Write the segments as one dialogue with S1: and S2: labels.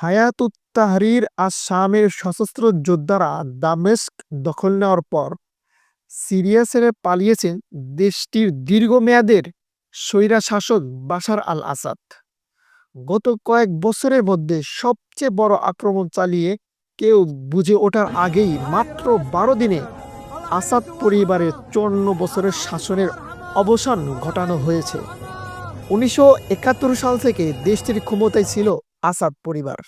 S1: হায়াতুত Tahrir আশ-শামের সশস্ত্র যোদ্ধারা দামেস্ক দখল নেওয়ার পর সিরিয়া ছেড়ে পালিয়েছেন দেশটির দীর্ঘমেয়াদের স্বৈরশাসক বাশার আল আসাদ। গত কয়েক বছরের মধ্যে সবচেয়ে বড় আক্রমণ চালিয়ে কেউ বুঝে ওঠার আগেই মাত্র ১২ দিনে আসাদ পরিবারের ৫৪ বছরের শাসনের অবসান ঘটানো হয়েছে। ১৯৭১ সাল থেকে দেশটির ক্ষমতায় ছিল আসাদ পরিবার।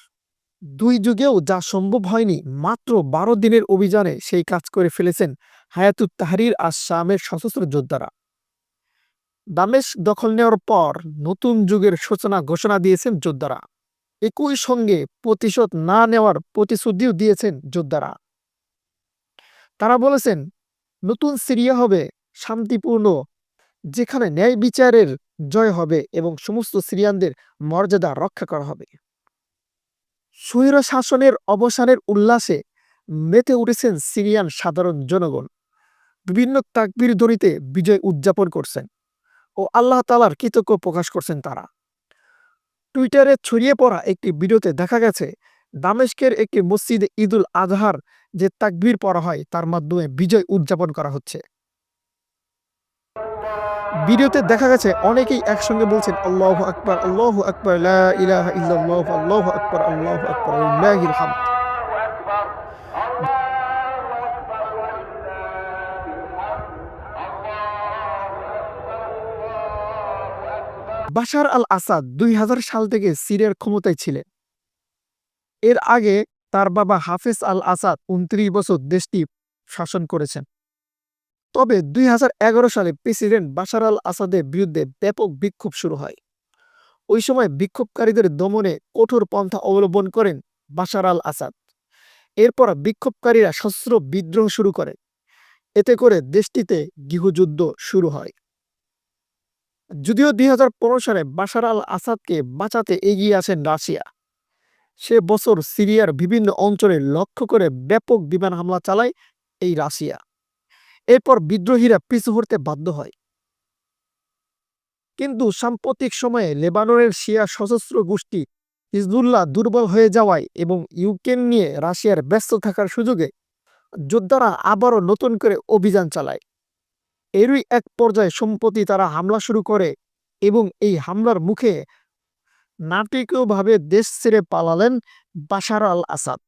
S1: ২ যুগেও যা সম্ভব হয়নি, মাত্র ১২ দিনের অভিযানে সেই কাজ করে ফেলেছেন হায়াতুত তাহরির আশ-শামের সশস্ত্র যোদ্ধারা। দামেস্ক দখল নেওয়ার পর নতুন যুগের সূচনা ঘোষণা দিয়েছেন যোদ্ধারা। একই সঙ্গে প্রতিশোধ না নেওয়ার প্রতিশ্রুতিও দিয়েছেন যোদ্ধারা। তারা বলেছেন, নতুন সিরিয়া হবে শান্তিপূর্ণ, যেখানে ন্যায় বিচারের জয় হবে এবং সমস্ত সিরিয়ানদের মর্যাদা রক্ষা করা হবে। স্বৈর শাসনের অবসানের উল্লাসে মেতে উঠেছেন সিরিয়ান সাধারণ জনগণ। বিভিন্ন তাকবীর ধ্বনিতে বিজয় উদযাপন করছেন ও আল্লাহ তাআলার কৃতজ্ঞ প্রকাশ করছেন তারা। টুইটারে ছড়িয়ে পড়া একটি ভিডিওতে দেখা গেছে দামেস্কের একটি মসজিদে ঈদুল আজহার যে তাকবীর পড়া হয় তার মাধ্যমে বিজয় উদযাপন করা হচ্ছে। ভিডিওতে দেখা গেছে অনেকেই একসঙ্গে বলছেন আল্লাহু আকবার, আল্লাহু আকবার, লা ইলাহা ইল্লাল্লাহ, আল্লাহু আকবার, আল্লাহু আকবার, লিল্লাহিল হামদ। বাশার আল আসাদ ২০০০ সাল থেকে সিরিয়ার ক্ষমতায় ছিলেন। এর আগে তার বাবা হাফেজ আল আসাদ ২৯ বছর দেশটি শাসন করেছেন। তবে ২০১১ সালে প্রেসিডেন্ট বাশার আল আসাদের বিরুদ্ধে ব্যাপক বিক্ষোভ শুরু হয়। ওই সময় বিক্ষোভকারীদের দমনে কঠোর পন্থা অবলম্বন করেন বাশার আল আসাদ। এরপর বিক্ষোভকারীরা সশস্ত্র বিদ্রোহ শুরু করে। এতে করে দেশটিতে গৃহযুদ্ধ শুরু হয়। যদিও ২০১৫ সালে বাশার আল আসাদকে বাঁচাতে এগিয়ে আসেন রাশিয়া। সে বছর সিরিয়ার বিভিন্ন অঞ্চলে লক্ষ্য করে ব্যাপক বিমান হামলা চালায় এই রাশিয়া। এরপর বিদ্রোহীরা পিছু হটতে বাধ্য হয়। কিন্তু সাম্প্রতিক সময়ে লেবাননের শিয়া সশস্ত্র গোষ্ঠী হিজবুল্লাহ দুর্বল হয়ে যাওয়ায় এবং ইউক্রেন নিয়ে রাশিয়ার ব্যস্ত থাকার সুযোগে যোদ্ধারা আবারও নতুন করে অভিযান চালায়। এরই এক পর্যায়ে সম্প্রতি তারা হামলা শুরু করে এবং এই হামলার মুখে নাটকীয়ভাবে দেশ ছেড়ে পালালেন বাশার আল আসাদ।